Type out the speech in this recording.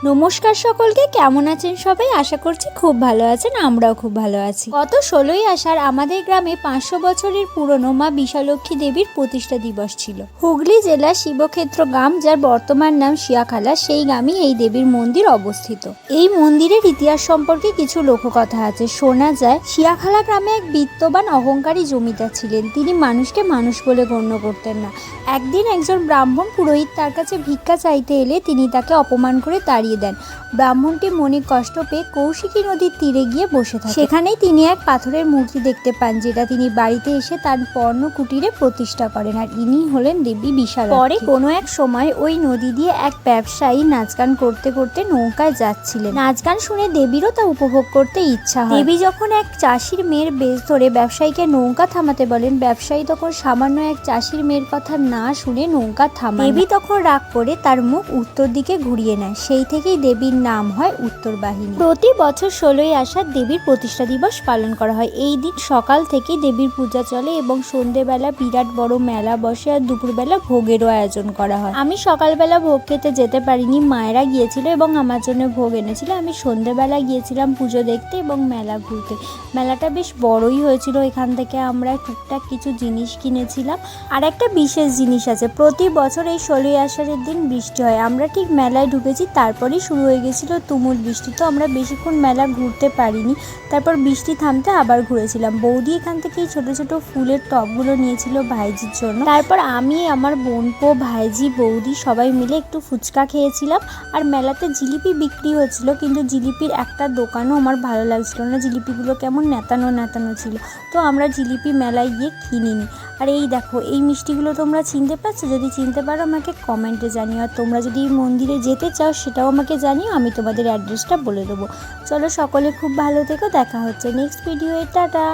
নমস্কার সকলকে, কেমন আছেন সবাই? আশা করছি খুব ভালো আছেন, আমরাও খুব ভালো আছি। গত 16ই আষাঢ় আমাদের গ্রামে 500 বছরের পুরনো মা বিশালক্ষী দেবীর প্রতিষ্ঠা দিবস ছিল। হুগলি জেলার শিবক্ষেত্র গ্রাম, যার বর্তমান নাম শিয়াখালা, সেই গ্রামে এই দেবীর মন্দির অবস্থিত। এই মন্দিরের ইতিহাস সম্পর্কে কিছু লোককথা আছে। শোনা যায় শিয়াখালা গ্রামে এক বিত্তবান অহংকারী জমিদার ছিলেন। তিনি মানুষকে মানুষ বলে গণ্য করতেন না। একদিন একজন ব্রাহ্মণ পুরোহিত তার কাছে ভিক্ষা চাইতে এলে তিনি তাকে অপমান করে তাড়িয়ে দেন। ব্রাহ্মণটি মনে কষ্ট পেয়ে কৌশিকী নদীর তীরে গিয়ে বসে থাকেন। সেখানেই তিনি এক পাথরের মূর্তি দেখতে পান, যেটা তিনি বাড়িতে এসে তার পর্ণ কুটিরে প্রতিষ্ঠা করেন। আর ইনি হলেন দেবী বিশালাক্ষী। পরে কোনো এক সময় ওই নদী দিয়ে এক ব্যবসায়ী নাচ গান করতে করতে নৌকায় যাচ্ছিলেন। নাচ গান শুনে দেবীরও তা উপভোগ করতে ইচ্ছা হয়। দেবী যখন এক চাষির মেয়ের বেশ ধরে ব্যবসায়ীকে নৌকা থামাতে বলেন, ব্যবসায়ী তখন সামান্য এক চাষির মেয়ের কথা না শুনে নৌকা থামায়। দেবী তখন রাগ করে তার মুখ উত্তর দিকে ঘুরিয়ে নেয়। সেই থেকেই দেবীর নাম হয় উত্তর বাহিনী। প্রতি বছর 16ই আষাঢ় দেবীর প্রতিষ্ঠা দিবস পালন করা হয়। এই দিন সকাল থেকে দেবীর পূজা চলে এবং সন্ধ্যেবেলা বিরাট বড় মেলা বসে, আর দুপুরবেলা ভোগেরও আয়োজন করা হয়। আমি সকালবেলা ভোগ খেতে যেতে পারিনি, মায়েরা গিয়েছিল এবং আমার জন্য ভোগ এনেছিল। আমি সন্ধ্যেবেলা গিয়েছিলাম পুজো দেখতে এবং মেলা ঘুরতে। মেলাটা বেশ বড়ই হয়েছিল। এখান থেকে আমরা টুকটাক কিছু জিনিস কিনেছিলাম। আর একটা বিশেষ জিনিস আছে, প্রতি বছর এই 16ই আষাঢ়ের দিন বৃষ্টি হয়। আমরা ঠিক মেলায় ঢুকেছি, তারপরেই শুরু হয়ে গেছিল তুমুল বৃষ্টি। তো আমরা বেশিক্ষণ মেলা ঘুরতে পারিনি। তারপর বৃষ্টি থামতে আবার ঘুরেছিলাম। বৌদি এখান থেকে ছোট ছোট ফুলের টবগুলো নিয়েছিল ভাইজির জন্য। তারপর আমি, আমার বোনপো, ভাইজি, বৌদি সবাই মিলে একটু ফুচকা খেয়েছিলাম। আর মেলাতে জিলিপি বিক্রি হচ্ছিল, কিন্তু জিলিপির একটা দোকানও আমার ভালো লাগছিল না। জিলিপিগুলো কেমন নেতানো নেতানো ছিল, তো আমরা জিলিপি মেলায় গিয়ে কিনিনি। আর এই দেখো, এই মিষ্টিগুলো তোমরা চিনতে পারছো? যদি চিনতে পারো আমাকে কমেন্টে জানিও। আর তোমরা যদি মন্দিরে যেতে চাও সেটাও আমাকে জানিও, আমি তোমাদের অ্যাড্রেসটা বলে দেবো। চলো সকলে খুব ভালো থেকো, দেখা হচ্ছে নেক্সট ভিডিওয়ে। টাটা।